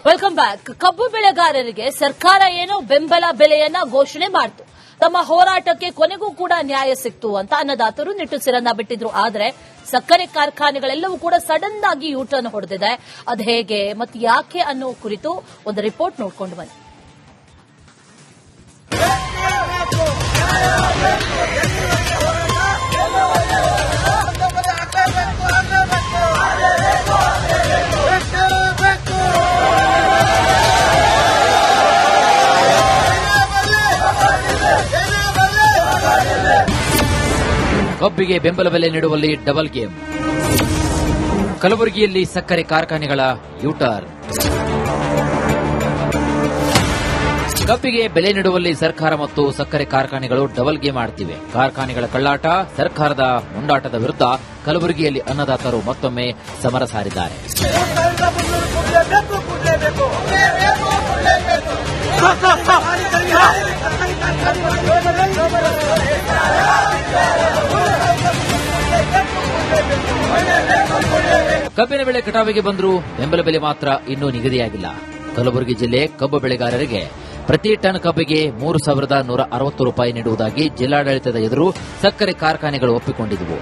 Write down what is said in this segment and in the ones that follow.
Welcome back. ಕಬ್ಬು ಬೆಳೆಗಾರರಿಗೆ ಸರ್ಕಾರ ಏನೋ ಬೆಂಬಲ ಬೆಲೆಯನ್ನ ಘೋಷಣೆ ಮಾಡಿತು. ತಮ್ಮ ಹೋರಾಟಕ್ಕೆ ಕೊನೆಗೂ ಕೂಡ ನ್ಯಾಯ ಸಿಕ್ತು ಅಂತ ಅನ್ನದಾತರು ನಿಟ್ಟುಸಿರನ್ನ ಬಿಟ್ಟಿದ್ರು. ಆದರೆ ಸಕ್ಕರೆ ಕಾರ್ಖಾನೆಗಳೆಲ್ಲವೂ ಕೂಡ ಸಡನ್ ಆಗಿ ಯೂಟರ್ನ್ ಹೊಡೆದಿದೆ. ಅದು ಹೇಗೆ ಮತ್ತು ಯಾಕೆ ಅನ್ನೋ ಕುರಿತು ಒಂದು ರಿಪೋರ್ಟ್ ನೋಡ್ಕೊಂಡು ಬನ್ನಿ. ಕಬ್ಬಿಗೆ ಬೆಂಬಲ ಬೆಲೆ ನೀಡುವಲ್ಲಿ ಡಬಲ್ ಗೇಮ್. ಕಲಬುರಗಿಯಲ್ಲಿ ಸಕ್ಕರೆ ಕಾರ್ಖಾನೆಗಳ ಯೂಟರ್ನ್. ಕಬ್ಬಿಗೆ ಬೆಲೆ ನೀಡುವಲ್ಲಿ ಸರ್ಕಾರ ಮತ್ತು ಸಕ್ಕರೆ ಕಾರ್ಖಾನೆಗಳು ಡಬಲ್ ಗೇಮ್ ಆಡ್ತಿವೆ. ಕಾರ್ಖಾನೆಗಳ ಕಳ್ಳಾಟ, ಸರ್ಕಾರದ ಮುಂದಾಟದ ವಿರುದ್ಧ ಕಲಬುರಗಿಯಲ್ಲಿ ಅನ್ನದಾತರು ಮತ್ತೊಮ್ಮೆ ಸಮರ ಸಾರಿದ್ದಾರೆ. ಕಬ್ಬಿನ ಬೆಳೆ ಕಟಾವಿಗೆ ಬಂದರೂ ಬೆಂಬಲ ಬೆಲೆ ಮಾತ್ರ ಇನ್ನೂ ನಿಗದಿಯಾಗಿಲ್ಲ. ಕಲಬುರಗಿ ಜಿಲ್ಲೆ ಕಬ್ಬು ಬೆಳೆಗಾರರಿಗೆ ಪ್ರತಿ ಟನ್ ಕಬ್ಬಿಗೆ 3,160 ರೂಪಾಯಿ ನೀಡುವುದಾಗಿ ಜಿಲ್ಲಾಡಳಿತದ ಎದುರು ಸಕ್ಕರೆ ಕಾರ್ಖಾನೆಗಳು ಒಪ್ಪಿಕೊಂಡಿದ್ದವು.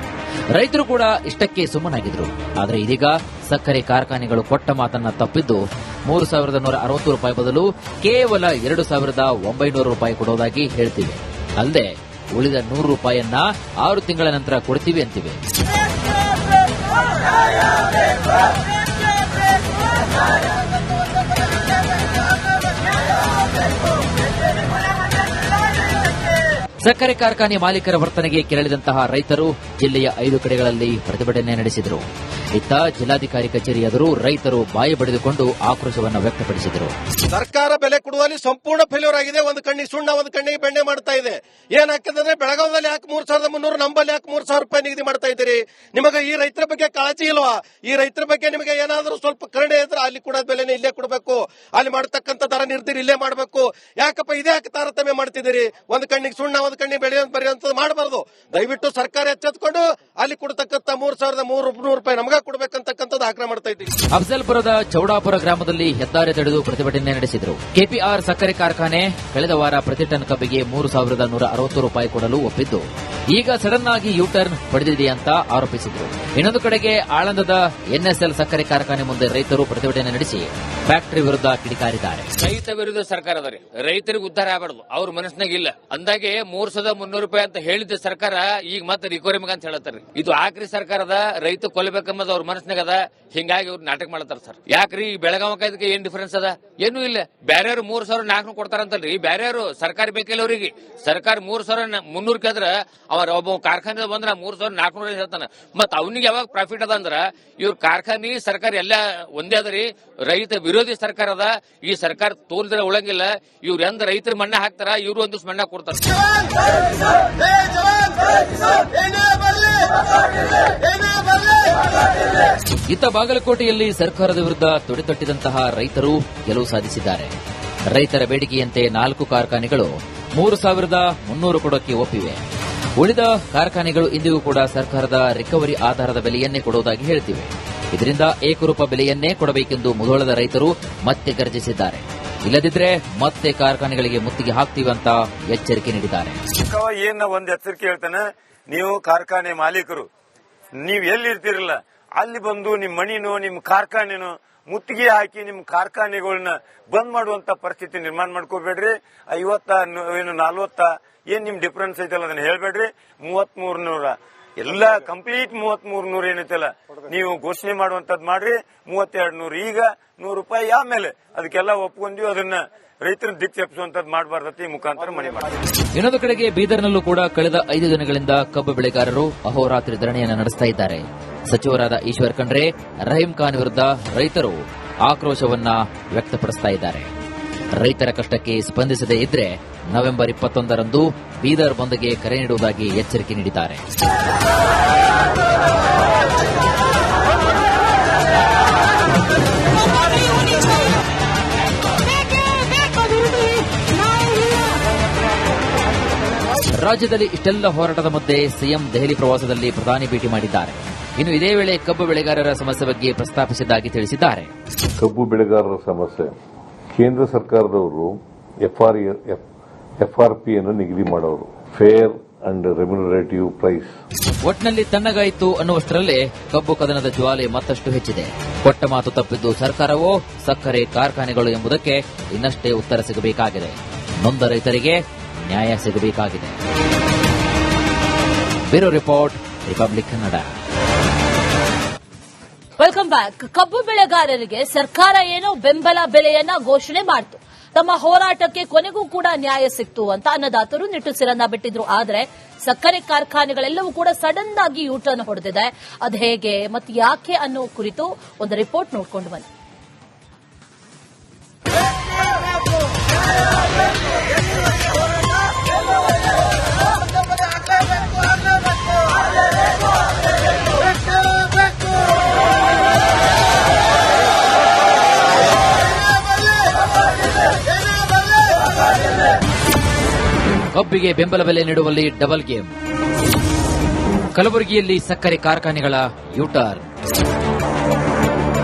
ರೈತರು ಕೂಡ ಇಷ್ಟಕ್ಕೆ ಸುಮ್ಮನಾಗಿದ್ರು. ಆದರೆ ಇದೀಗ ಸಕ್ಕರೆ ಕಾರ್ಖಾನೆಗಳು ಕೊಟ್ಟ ಮಾತನ್ನ ತಪ್ಪಿದ್ದು 3,160 ರೂಪಾಯಿ ಬದಲು ಕೇವಲ 2,900 ರೂಪಾಯಿ ಕೊಡುವುದಾಗಿ ಹೇಳ್ತಿವೆ. ಅಲ್ಲದೆ ಉಳಿದ 100 ರೂಪಾಯಿಯನ್ನ 6 ತಿಂಗಳ ನಂತರ ಕೊಡ್ತೀವಿ ಅಂತಿವೆ. ಸಕ್ಕರೆ ಕಾರ್ಖಾನೆ ಮಾಲೀಕರ ವರ್ತನೆಗೆ ಕೆರಳಿದಂತಹ ರೈತರು ಜಿಲ್ಲೆಯ 5 ಕಡೆಗಳಲ್ಲಿ ಪ್ರತಿಭಟನೆ ನಡೆಸಿದರು. ಇತ್ತ ಜಿಲ್ಲಾಧಿಕಾರಿ ಕಚೇರಿ ಎದುರು ರೈತರು ಬಾಯಿ ಬಡಿದುಕೊಂಡು ಆಕ್ರೋಶವನ್ನು ವ್ಯಕ್ತಪಡಿಸಿದರು. ಸರ್ಕಾರ ಬೆಲೆ ಕೊಡುವಲ್ಲಿ ಸಂಪೂರ್ಣ ಫೇಲ್ಯೂರ್ ಆಗಿದೆ. ಒಂದು ಕಣ್ಣಿಗೆ ಸುಣ್ಣ, ಒಂದು ಕಣ್ಣಿಗೆ ಬೆಣ್ಣೆ ಮಾಡ್ತಾ ಇದೆ. ಏನಾಗ್ತದೆ, ಬೆಳಗಾವದಲ್ಲಿ ಯಾಕೆ 3,300, ನಂಬಲ್ಲಿ ಯಾಕೆ 3,000 ರೂಪಾಯಿ ನಿಗದಿ ಮಾಡ್ತಾ ಇದ್ದೀರಿ? ನಿಮಗೆ ಈ ರೈತರ ಬಗ್ಗೆ ಕಾಳಜಿ ಇಲ್ವಾ? ಈ ರೈತರ ಬಗ್ಗೆ ನಿಮಗೆ ಏನಾದರೂ ಸ್ವಲ್ಪ ಕರುಣೆ ಇದ್ರೆ ಅಲ್ಲಿ ಕೂಡ ಬೆಲೆನೇ ಇಲ್ಲೇ ಕೊಡಬೇಕು, ಅಲ್ಲಿ ಮಾಡತಕ್ಕಂಥ ದರ ನಿರ್ಧಾರ ಇಲ್ಲೇ ಮಾಡಬೇಕು. ಯಾಕಪ್ಪ ಇದೇ ಯಾಕೆ ತಾರತಮ್ಯ ಮಾಡ್ತಿದ್ದೀರಿ? ಒಂದು ಕಣ್ಣಿಗೆ ಸುಣ್ಣ, ಒಂದು ಕಣ್ಣಿಗೆ ಬೆಳೆಯುವಂತ ಮಾಡಬಾರ್ದು. ದಯವಿಟ್ಟು ಸರ್ಕಾರ ಎಚ್ಚೆತ್ಕೊಂಡು ಅಲ್ಲಿ ಕೊಡತಕ್ಕಂಥ 3,300 ರೂಪಾಯಿ ನಮಗ ಕೊಡಬೇಕಂತಕ್ಕಂಥದ್ದು ಆಗ್ರಹ ಮಾಡ್ತಾ ಇದ್ದೀವಿ. ಅಫಜಲ್ಪುರದ ಚೌಡಾಪುರ ಗ್ರಾಮದಲ್ಲಿ ಹೆದ್ದಾರಿ ತಡೆದು ಪ್ರತಿಭಟನೆ ನಡೆಸಿದರು. ಕೆಪಿಆರ್ ಸಕ್ಕರೆ ಕಾರ್ಖಾನೆ ಕಳೆದ ವಾರ ಪ್ರತಿ ಟನ್ ಕಬ್ಬಿಗೆ 3,160 ರೂಪಾಯಿ ಕೊಡಲು ಒಪ್ಪಿದ್ದು ಈಗ ಸಡನ್ ಆಗಿ ಯೂಟರ್ನ್ ಪಡೆದಿದೆ ಅಂತ ಆರೋಪಿಸಿದರು. ಇನ್ನೊಂದು ಕಡೆಗೆ ಆಳಂದದ ಎನ್ಎಸ್ಎಲ್ ಸಕ್ಕರೆ ಕಾರ್ಖಾನೆ ಮುಂದೆ ರೈತರು ಪ್ರತಿಭಟನೆ ನಡೆಸಿ ಫ್ಯಾಕ್ಟರಿ ವಿರುದ್ಧ ಕಿಡಿಕಾರಿದ್ದಾರೆ. ರೈತ ವಿರುದ್ಧ ಸರ್ಕಾರ ಅದ ರೀ, ರೈತರಿಗೆ ಉದ್ಧಾರ ಆಗಬಾರ್ದು, ಅವ್ರ ಮನಸ್ಸಿನಾಗ ಇಲ್ಲ ಅಂದಾಗೆ 3,300 ರೂಪಾಯಿ ಅಂತ ಹೇಳಿದ ಸರ್ಕಾರ ಈಗ ಮತ್ತೆ ರಿಕವರಿ ಮಗ ಅಂತ ಹೇಳತ್ತಾರ. ಇದು ಆಕ್ರಿ ಸರ್ಕಾರದ ರೈತ ಕೊಲ್ಲಬೇಕಂಬುದು ಅವ್ರ ಮನಸ್ಸಿನಾಗ ಅದ. ಹಿಂಗಾಗಿ ಅವ್ರು ನಾಟಕ ಮಾಡತ್ತಾರ ಸರ್. ಯಾಕ್ರಿ ಬೆಳಗಾವಕ್ಕೆ ಇದಕ್ಕೆ ಏನ್ ಡಿಫರೆನ್ಸ್ ಅದ? ಏನೂ ಇಲ್ಲ. ಬ್ಯಾರ್ಯಾರು 3,400 ಕೊಡ್ತಾರಂತಲ್ರಿ, ಬ್ಯಾರ್ಯಾರು ಸರ್ಕಾರ ಬೇಕಿಲ್ಲ ಅವ್ರಿಗೆ. ಸರ್ಕಾರ 3,300 ಕೇಳಿದ್ರ ಅವ್ರ ಒಬ್ಬ ಕಾರ್ಖಾನೆ ಬಂದ್ರ 3,400 ಹೇಳ್ತಾನ. ಮತ್ ಅವನಿಗೆ ಯಾವಾಗ ಪ್ರಾಫಿಟ್ ಅದ ಅಂದ್ರ ಇವ್ರ ಕಾರ್ಖಾನೆ ಸರ್ಕಾರ ಎಲ್ಲ ಒಂದೇ ಅದರಿ. ರೈತ ವಿರೋಧಿ ಸರ್ಕಾರ ಅದ. ಈ ಸರ್ಕಾರ ತೋರಿದ್ರೆ ಉಳಂಗಿಲ್ಲ. ಇವ್ರು ಎಂದ ರೈತರ ಮಣ್ಣ ಹಾಕ್ತಾರ, ಇವ್ರು ಒಂದಿವ್ಸ ಮಣ್ಣ ಕೊಡ್ತಾರ. ಇತ್ತ ಬಾಗಲಕೋಟೆಯಲ್ಲಿ ಸರ್ಕಾರದ ವಿರುದ್ಧ ತೊಡೆತಟ್ಟಿದಂತಹ ರೈತರು ಗೆಲುವು ಸಾಧಿಸಿದ್ದಾರೆ. ರೈತರ ಬೇಡಿಕೆಯಂತೆ 4 ಕಾರ್ಖಾನೆಗಳು 3,300 ಕೊಡೋಕೆ ಒಪ್ಪಿವೆ. ಉಳಿದ ಕಾರ್ಖಾನೆಗಳು ಇಂದಿಗೂ ಕೂಡ ಸರ್ಕಾರದ ರಿಕವರಿ ಆಧಾರದ ಬೆಲೆಯನ್ನೇ ಕೊಡುವುದಾಗಿ ಹೇಳ್ತಿವೆ. ಇದರಿಂದ ಏಕರೂಪ ಬೆಲೆಯನ್ನೇ ಕೊಡಬೇಕೆಂದು ಮುಧೋಳದ ರೈತರು ಮತ್ತೆ ಗರ್ಜಿಸಿದ್ದಾರೆ. ಇಲ್ಲದಿದ್ರೆ ಮತ್ತೆ ಕಾರ್ಖಾನೆಗಳಿಗೆ ಮುತ್ತಿಗೆ ಹಾಕ್ತೀವಿ ಅಂತ ಎಚ್ಚರಿಕೆ ನೀಡಿದ್ದಾರೆ. ಏನ್ ಒಂದ್ ಎಚ್ಚರಿಕೆ ಹೇಳ್ತಾನೆ, ನೀವು ಕಾರ್ಖಾನೆ ಮಾಲೀಕರು ನೀವ್ ಎಲ್ಲಿರ್ತಿರಲ್ಲ ಅಲ್ಲಿ ಬಂದು ನಿಮ್ ಮಣಿನೋ ನಿಮ್ ಕಾರ್ಖಾನೆನೋ ಮುತ್ತಿಗೆ ಹಾಕಿ ನಿಮ್ ಕಾರ್ಖಾನೆಗಳನ್ನ ಬಂದ್ ಮಾಡುವಂತ ಪರಿಸ್ಥಿತಿ ನಿರ್ಮಾಣ ಮಾಡ್ಕೋಬೇಡ್ರಿ. 50 ಏನ್ ನಿಮ್ ಡಿಫರೆನ್ಸ್ ಐತಲ್ಲ ಅದನ್ನ ಹೇಳ್ಬೇಡ್ರಿ. 3,300 ಎಲ್ಲ ಕಂಪ್ಲೀಟ್ 3,300 ಏನೈತಲ್ಲ ನೀವು ಘೋಷಣೆ ಮಾಡುವಂತದ್ ಮಾಡ್ರಿ. 3,200 ಈಗ 100 ರೂಪಾಯಿ ಆಮೇಲೆ ಅದಕ್ಕೆಲ್ಲ ಒಪ್ಕೊಂಡ್ವಿ. ಅದನ್ನ ರೈತರ ದಿಕ್ಕೆಪ್ಪಿಸುವಂತದ್ದು ಮಾಡಬಾರ್ದತಿ ಮುಖಾಂತರ ಮನೆ ಮಾಡಿ. ಇನ್ನೊಂದು ಕಡೆಗೆ ಬೀದರ್ನಲ್ಲೂ ಕೂಡ ಕಳೆದ 5 ದಿನಗಳಿಂದ ಕಬ್ಬು ಬೆಳೆಗಾರರು ಅಹೋರಾತ್ರಿ ಧರಣಿಯನ್ನು ನಡೆಸ್ತಾ ಇದ್ದಾರೆ. ಸಚಿವರಾದ ಈಶ್ವರ್ ಖಂಡ್ರೆ, ರಹೀಂ ಖಾನ್ ವಿರುದ್ಧ ರೈತರು ಆಕ್ರೋಶವನ್ನ ವ್ಯಕ್ತಪಡಿಸ್ತಾ ಇದ್ದಾರೆ. ರೈತರ ಕಷ್ಟಕ್ಕೆ ಸ್ಪಂದಿಸದೇ ಇದ್ರೆ ನವೆಂಬರ್ 21ರಂದು ಬೀದರ್ ಬಂದ್ಗೆ ಕರೆ ನೀಡುವುದಾಗಿ ಎಚ್ಚರಿಕೆ ನೀಡಿದ್ದಾರೆ. ರಾಜ್ಯದಲ್ಲಿ ಇಷ್ಟೆಲ್ಲ ಹೋರಾಟದ ಮಧ್ಯೆ ಸಿಎಂ ದೆಹಲಿ ಪ್ರವಾಸದಲ್ಲಿ ಪ್ರಧಾನಿ ಭೇಟಿ ಮಾಡಿದ್ದಾರೆ. ಇನ್ನು ಇದೇ ವೇಳೆ ಕಬ್ಬು ಬೆಳೆಗಾರರ ಸಮಸ್ಯೆ ಬಗ್ಗೆ ಪ್ರಸ್ತಾಪಿಸಿದ್ದಾಗಿ ತಿಳಿಸಿದ್ದಾರೆ. ಕಬ್ಬು ಬೆಳೆಗಾರರ ಸಮಸ್ಯೆ ಕೇಂದ್ರ ಸರ್ಕಾರದವರು ಎಫ್ಆರ್ಪಿಯನ್ನು ನಿಗದಿ ಮಾಡೋರು, ಫೇರ್ ಅಂಡ್ ರೆಮ್ಯುನರೇಟಿವ್ ಪ್ರೈಸ್. ಒಟ್ನಲ್ಲಿ ತಣ್ಣಗಾಯಿತು ಅನ್ನುವಷ್ಟರಲ್ಲೇ ಕಬ್ಬು ಕದನದ ಜ್ವಾಲೆ ಮತ್ತಷ್ಟು ಹೆಚ್ಚಿದೆ. ಕೊಟ್ಟ ಮಾತು ತಪ್ಪಿದ್ದು ಸರ್ಕಾರವೋ ಸಕ್ಕರೆ ಕಾರ್ಖಾನೆಗಳು ಎಂಬುದಕ್ಕೆ ಇನ್ನಷ್ಟೇ ಉತ್ತರ ಸಿಗಬೇಕಾಗಿದೆ. ನೊಂದ ರೈತರಿಗೆ ನ್ಯಾಯ ಸಿಗಬೇಕಾಗಿದೆ. Bureau report, Republic Kannada. Welcome back. ಕಬ್ಬು ಬೆಳೆಗಾರರಿಗೆ ಸರ್ಕಾರ ಏನೋ ಬೆಂಬಲ ಬೆಲೆಯನ್ನ ಘೋಷಣೆ ಮಾಡಿತು. ತಮ್ಮ ಹೋರಾಟಕ್ಕೆ ಕೊನೆಗೂ ಕೂಡ ನ್ಯಾಯ ಸಿಕ್ತು ಅಂತ ಅನ್ನದಾತರು ನಿಟ್ಟುಸಿರನ್ನ ಬಿಟ್ಟಿದ್ರು. ಆದರೆ ಸಕ್ಕರೆ ಕಾರ್ಖಾನೆಗಳೆಲ್ಲವೂ ಕೂಡ ಸಡನ್ ಆಗಿ ಯೂಟರ್ನ್ ಹೊಡೆದಿದೆ. ಅದು ಹೇಗೆ ಮತ್ತು ಯಾಕೆ ಅನ್ನೋ ಕುರಿತು ಒಂದು ರಿಪೋರ್ಟ್ ನೋಡ್ಕೊಂಡು ಬನ್ನಿ. ಕಬ್ಬಿಗೆ ಬೆಂಬಲ ಬೆಲೆ ನೀಡುವಲ್ಲಿ ಡಬಲ್ ಗೇಮ್. ಕಲಬುರಗಿಯಲ್ಲಿ ಸಕ್ಕರೆ ಕಾರ್ಖಾನೆಗಳ ಯೂಟರ್ನ್.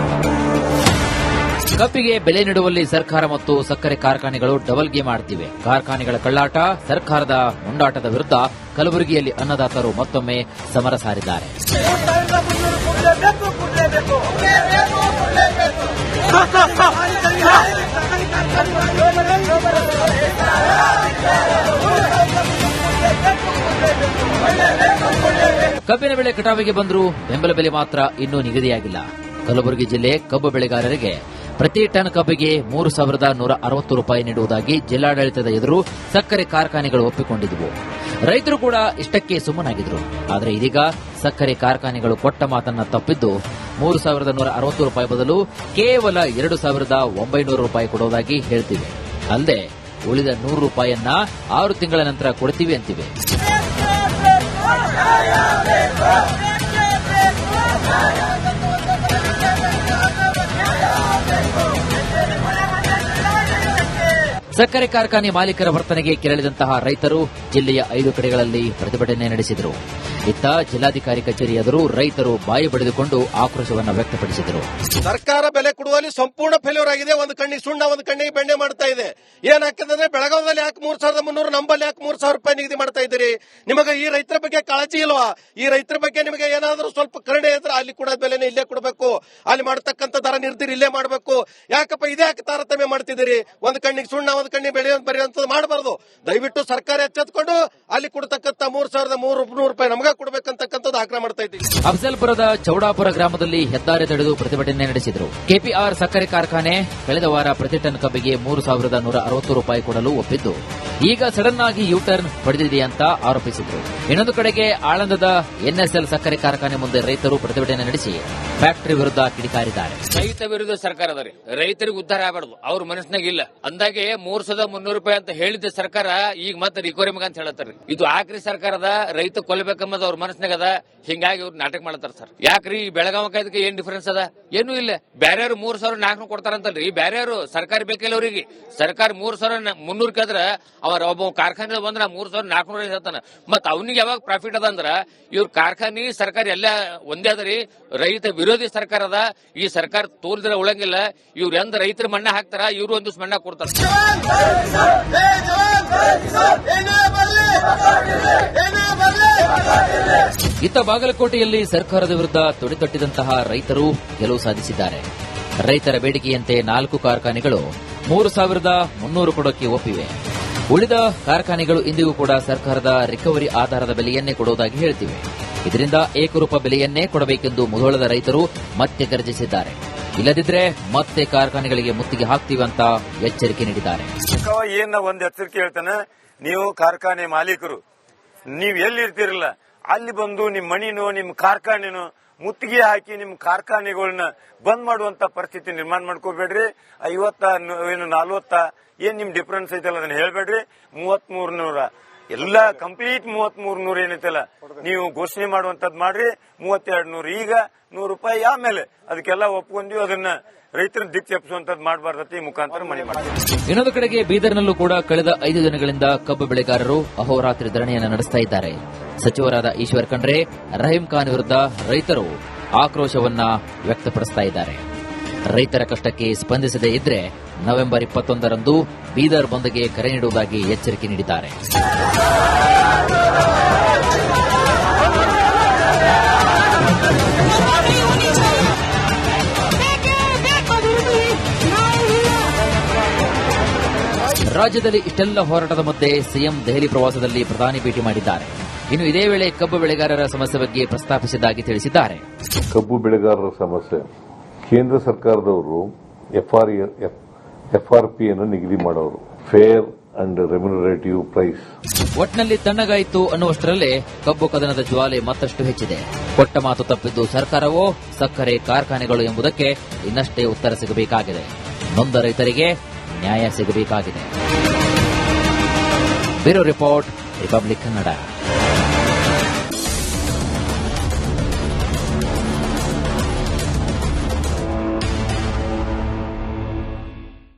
ಕಬ್ಬಿಗೆ ಬೆಲೆ ನೀಡುವಲ್ಲಿ ಸರ್ಕಾರ ಮತ್ತು ಸಕ್ಕರೆ ಕಾರ್ಖಾನೆಗಳು ಡಬಲ್ ಗೇಮ್ ಆಡ್ತಿವೆ. ಕಾರ್ಖಾನೆಗಳ ಕಳ್ಳಾಟ, ಸರ್ಕಾರದ ಮುಂಡಾಟದ ವಿರುದ್ಧ ಕಲಬುರಗಿಯಲ್ಲಿ ಅನ್ನದಾತರು ಮತ್ತೊಮ್ಮೆ ಸಮರ ಸಾರಿದ್ದಾರೆ. ಕಬ್ಬಿನ ಬೆಳೆ ಕಟಾವಿಗೆ ಬಂದರೂ ಬೆಂಬಲ ಬೆಲೆ ಮಾತ್ರ ಇನ್ನೂ ನಿಗದಿಯಾಗಿಲ್ಲ. ಕಲಬುರಗಿ ಜಿಲ್ಲೆ ಕಬ್ಬು ಬೆಳೆಗಾರರಿಗೆ ಪ್ರತಿ ಟನ್ ಕಬ್ಬಿಗೆ 3,160 ರೂಪಾಯಿ ನೀಡುವುದಾಗಿ ಜಿಲ್ಲಾಡಳಿತದ ಎದುರು ಸಕ್ಕರೆ ಕಾರ್ಖಾನೆಗಳು ಒಪ್ಪಿಕೊಂಡಿದ್ದವು. ರೈತರು ಕೂಡ ಇಷ್ಟಕ್ಕೆ ಸುಮ್ಮನಾಗಿದ್ರು. ಆದರೆ ಇದೀಗ ಸಕ್ಕರೆ ಕಾರ್ಖಾನೆಗಳು ಕೊಟ್ಟ ಮಾತನ್ನ ತಪ್ಪಿದ್ದು 3,160 ರೂಪಾಯಿ ಬದಲು ಕೇವಲ 2,900 ರೂಪಾಯಿ ಕೊಡುವುದಾಗಿ ಹೇಳ್ತಿವೆ. ಅಲ್ಲದೆ ಉಳಿದ 100 ರೂಪಾಯಿಯನ್ನ 6 ತಿಂಗಳ ನಂತರ ಕೊಡ್ತೀವಿ ಅಂತಿವೆ. ಸಕ್ಕರೆ ಕಾರ್ಖಾನೆ ಮಾಲೀಕರ ವರ್ತನೆಗೆ ಕೆರಳಿದಂತಹ ರೈತರು ಜಿಲ್ಲೆಯ 5 ಕಡೆಗಳಲ್ಲಿ ಪ್ರತಿಭಟನೆ ನಡೆಸಿದರು. ಇತ್ತ ಜಿಲ್ಲಾಧಿಕಾರಿ ಕಚೇರಿ ಎದುರು ರೈತರು ಬಾಯಿ ಬಡಿದುಕೊಂಡು ಆಕ್ರೋಶವನ್ನು ವ್ಯಕ್ತಪಡಿಸಿದರು. ಸರ್ಕಾರ ಬೆಲೆ ಕೊಡುವಲ್ಲಿ ಸಂಪೂರ್ಣ ಫೇಲ್ಯೂರ್ ಆಗಿದೆ. ಒಂದು ಕಣ್ಣಿಗೆ ಸುಣ್ಣ, ಒಂದು ಕಣ್ಣಿಗೆ ಬೆಣ್ಣೆ ಮಾಡ್ತಾ ಇದೆ. ಏನಾಗ್ತದೆ, ಬೆಳಗಾವದಲ್ಲಿ ಯಾಕೆ 3,300, ನಂಬಲ್ಲಿ ಯಾಕೆ 3,000 ರೂಪಾಯಿ ನಿಗದಿ ಮಾಡ್ತಾ ಇದ್ದೀರಿ? ನಿಮಗೆ ಈ ರೈತರ ಬಗ್ಗೆ ಕಾಳಜಿ ಇಲ್ವಾ? ಈ ರೈತರ ಬಗ್ಗೆ ನಿಮಗೆ ಏನಾದರೂ ಸ್ವಲ್ಪ ಕರುಣೆ ಇದ್ರೆ ಅಲ್ಲಿ ಕೂಡ ಬೆಲೆನೇ ಇಲ್ಲೇ ಕೊಡಬೇಕು, ಅಲ್ಲಿ ಮಾಡತಕ್ಕಂತ ದರ ನಿರ್ಧಾರ ಇಲ್ಲೇ ಮಾಡಬೇಕು. ಯಾಕಪ್ಪ ಇದೇ ಯಾಕೆ ತಾರತಮ್ಯ ಮಾಡ್ತಿದ್ದೀರಿ? ಒಂದು ಕಣ್ಣಿಗೆ ಸುಣ್ಣ, ಒಂದು ಕಣ್ಣಿಗೆ ಬೆಳೆ ಬರೆಯುವಂಥದ್ದು ಮಾಡಬಾರ್ದು. ದಯವಿಟ್ಟು ಸರ್ಕಾರ ಎಚ್ಚೆತ್ಕೊಂಡು ಅಲ್ಲಿ ಕೊಡ್ತಕ್ಕಂತ 3,300 ರೂಪಾಯಿ ನಮಗ ಕೊಡಬೇಕಂತಕ್ಕಂಥದ್ದು ಆಗ್ರಹ ಮಾಡ್ತಾ ಇದ್ದೀವಿ. ಅಫಜಲ್ಪುರದ ಚೌಡಾಪುರ ಗ್ರಾಮದಲ್ಲಿ ಹೆದ್ದಾರಿ ತಡೆದು ಪ್ರತಿಭಟನೆ ನಡೆಸಿದರು. ಕೆಪಿಆರ್ ಸಕ್ಕರೆ ಕಾರ್ಖಾನೆ ಕಳೆದ ವಾರ ಪ್ರತಿ ಟನ್ ಕಬ್ಬಿಗೆ 3,160 ರೂಪಾಯಿ ಕೊಡಲು ಒಪ್ಪಿದ್ದು ಈಗ ಸಡನ್ ಆಗಿ ಯೂಟರ್ನ್ ಹೊಡೆದಿದೆ ಅಂತ ಆರೋಪಿಸಿದರು. ಇನ್ನೊಂದು ಕಡೆಗೆ ಆಳಂದದ ಎನ್ಎಸ್ಎಲ್ ಸಕ್ಕರೆ ಕಾರ್ಖಾನೆ ಮುಂದೆ ರೈತರು ಪ್ರತಿಭಟನೆ ನಡೆಸಿ ಫ್ಯಾಕ್ಟರಿ ವಿರುದ್ಧ ಕಿಡಿಕಾರಿದ್ದಾರೆ. ರೈತ ವಿರುದ್ಧ ಸರ್ಕಾರ ಅದ ರೀ, ರೈತರಿಗೆ ಉದ್ಧಾರ ಆಗಬಾರ್ದು, ಅವ್ರ ಮನಸ್ಸಿನಾಗ ಇಲ್ಲ. ಅಂದಾಗೆ 3,300 ರೂಪಾಯಿ ಅಂತ ಹೇಳಿದ ಸರ್ಕಾರ ಈಗ ಮತ್ತೆ ರಿಕವರಿ ಅಂತ ಹೇಳತ್ತಾರ. ಇದು ಆಕ್ರಿ ಸರ್ಕಾರದ ರೈತ ಕೊಲ್ಲಬೇಕಂಬುದು ಅವ್ರ ಮನಸ್ಸಿನಾಗ ಅದ. ಹಿಂಗಾಗಿ ಅವ್ರು ನಾಟಕ ಮಾಡ್ತಾರ ಸರ್. ಯಾಕ್ರಿ ಬೆಳಗಾವ ಕಾಯ್ದಕ್ಕೆ ಏನ್ ಡಿಫರೆನ್ಸ್ ಅದ? ಏನೂ ಇಲ್ಲ. ಬ್ಯಾರ್ಯಾರು 3,400 ಕೊಡ್ತಾರಂತಲ್ರಿ, ಬ್ಯಾರ್ಯಾರು ಸರ್ಕಾರ ಬೇಕಿಲ್ಲ ಅವ್ರಿಗೆ. ಸರ್ಕಾರ 3,300 ಕೇಳಿದ್ರ ಅವ್ರ ಒಬ್ಬ ಕಾರ್ಖಾನೆ ಬಂದ್ರ 3,400 ಹೇಳ್ತಾನ. ಮತ್ ಅವನಿಗೆ ಯಾವಾಗ ಪ್ರಾಫಿಟ್ ಅದ ಅಂದ್ರ ಇವ್ರ ಕಾರ್ಖಾನೆ ಸರ್ಕಾರ ಎಲ್ಲ ಒಂದೇ ಅದರಿ. ರೈತ ವಿರೋಧಿ ಸರ್ಕಾರ ಅದ. ಈ ಸರ್ಕಾರ ತೋರಿದ್ರೆ ಉಳಂಗಿಲ್ಲ. ಇವ್ರು ಎಂದ ರೈತರ ಮಣ್ಣ ಹಾಕ್ತಾರ, ಇವ್ರು ಒಂದು ಮಣ್ಣ ಕೊಡ್ತಾರ. ಇತ್ತ ಬಾಗಲಕೋಟೆಯಲ್ಲಿ ಸರ್ಕಾರದ ವಿರುದ್ಧ ತೊಡೆತಟ್ಟಿದಂತಹ ರೈತರು ಗೆಲುವು ಸಾಧಿಸಿದ್ದಾರೆ. ರೈತರ ಬೇಡಿಕೆಯಂತೆ 4 ಕಾರ್ಖಾನೆಗಳು 3,300 ಕೊಡೋಕೆ ಒಪ್ಪಿವೆ. ಉಳಿದ ಕಾರ್ಖಾನೆಗಳು ಇಂದಿಗೂ ಕೂಡ ಸರ್ಕಾರದ ರಿಕವರಿ ಆಧಾರದ ಬೆಲೆಯನ್ನೇ ಕೊಡುವುದಾಗಿ ಹೇಳ್ತಿವೆ. ಇದರಿಂದ ಏಕರೂಪ ಬೆಲೆಯನ್ನೇ ಕೊಡಬೇಕೆಂದು ಮುಧೋಳದ ರೈತರು ಮತ್ತೆ ಗರ್ಜಿಸಿದ್ದಾರೆ. ಇಲ್ಲದಿದ್ರೆ ಮತ್ತೆ ಕಾರ್ಖಾನೆಗಳಿಗೆ ಮುತ್ತಿಗೆ ಹಾಕ್ತೀವಿ ಅಂತ ಎಚ್ಚರಿಕೆ ನೀಡಿದ್ದಾರೆ. ಏನ ಒಂದ್ ಎಚ್ಚರಿಕೆ ಹೇಳ್ತಾನೆ, ನೀವು ಕಾರ್ಖಾನೆ ಮಾಲೀಕರು ನೀವ್ ಎಲ್ಲಿರ್ತಿರಲ್ಲ ಅಲ್ಲಿ ಬಂದು ನಿಮ್ ಮಣಿನೋ ನಿಮ್ ಕಾರ್ಖಾನೆನೋ ಮುತ್ತಿಗೆ ಹಾಕಿ ನಿಮ್ ಕಾರ್ಖಾನೆಗಳನ್ನ ಬಂದ್ ಮಾಡುವಂತ ಪರಿಸ್ಥಿತಿ ನಿರ್ಮಾಣ ಮಾಡ್ಕೋಬೇಡ್ರಿ. 50 40 ಏನ್ ನಿಮ್ ಡಿಫರೆನ್ಸ್ ಐತಲ್ಲ ಅದನ್ನ ಹೇಳ್ಬೇಡ್ರಿ. 3,300 ಎಲ್ಲ ಕಂಪ್ಲೀಟ್ 3,300 ಏನೈತಲ್ಲ ನೀವು ಘೋಷಣೆ ಮಾಡುವಂತದ್ ಮಾಡ್ರಿ. 3,200 ಈಗ 100 ರೂಪಾಯಿ ಆಮೇಲೆ ಅದಕ್ಕೆಲ್ಲ ಒಪ್ಕೊಂಡ್ವಿ. ಅದನ್ನ ರೈತರ ದಿಕ್ಕು ತಪ್ಪಿಸುವಂತದ್ದು ಮಾಡಬಾರ್ದತಿ ಮುಖಾಂತರ ಮನೆ ಮಾಡ್ತೀವಿ. ಇನ್ನೊಂದು ಕಡೆಗೆ ಬೀದರ್ನಲ್ಲೂ ಕೂಡ ಕಳೆದ 5 ದಿನಗಳಿಂದ ಕಬ್ಬು ಬೆಳೆಗಾರರು ಅಹೋರಾತ್ರಿ ಧರಣಿಯನ್ನು ನಡೆಸ್ತಾ ಇದ್ದಾರೆ. ಸಚಿವರಾದ ಈಶ್ವರ್ ಖಂಡ್ರೆ, ರಹೀಂ ಖಾನ್ ವಿರುದ್ಧ ರೈತರು ಆಕ್ರೋಶವನ್ನ ವ್ಯಕ್ತಪಡಿಸ್ತಾ ಇದ್ದಾರೆ. ರೈತರ ಕಷ್ಟಕ್ಕೆ ಸ್ಪಂದಿಸದೇ ಇದ್ರೆ ನವೆಂಬರ್ 21ರಂದು ಬೀದರ್ ಬಂದ್ಗೆ ಕರೆ ನೀಡುವುದಾಗಿ ಎಚ್ಚರಿಕೆ ನೀಡಿದ್ದಾರೆ. ರಾಜ್ಯದಲ್ಲಿ ಇಷ್ಟೆಲ್ಲ ಹೋರಾಟದ ಮಧ್ಯೆ ಸಿಎಂ ದೆಹಲಿ ಪ್ರವಾಸದಲ್ಲಿ ಪ್ರಧಾನಿ ಭೇಟಿ ಮಾಡಿದ್ದಾರೆ. ಇನ್ನು ಇದೇ ವೇಳೆ ಕಬ್ಬು ಬೆಳೆಗಾರರ ಸಮಸ್ಯೆ ಬಗ್ಗೆ ಪ್ರಸ್ತಾಪಿಸಿದ್ದಾಗಿ ತಿಳಿಸಿದ್ದಾರೆ. ಕಬ್ಬು ಬೆಳೆಗಾರರ ಸಮಸ್ಯೆ ಕೇಂದ್ರ ಸರ್ಕಾರದವರು ಎಫ್ಆರ್ಪಿಯನ್ನು ನಿಗದಿ ಮಾಡೋರು, ಫೇರ್ ಅಂಡ್ ರೆಮ್ಯುನರೇಟಿವ್ ಪ್ರೈಸ್. ಒಟ್ನಲ್ಲಿ ತಣ್ಣಗಾಯಿತು ಅನ್ನುವಷ್ಟರಲ್ಲೇ ಕಬ್ಬು ಕದನದ ಜ್ವಾಲೆ ಮತ್ತಷ್ಟು ಹೆಚ್ಚಿದೆ. ಕೊಟ್ಟ ಮಾತು ತಪ್ಪಿದ್ದು ಸರ್ಕಾರವೋ ಸಕ್ಕರೆ ಕಾರ್ಖಾನೆಗಳು ಎಂಬುದಕ್ಕೆ ಇನ್ನಷ್ಟೇ ಉತ್ತರ ಸಿಗಬೇಕಾಗಿದೆ. ನೊಂದ ರೈತರಿಗೆ ನ್ಯಾಯ ಸಿಗಬೇಕಾಗಿದೆ. Bureau report, Republic Kannada.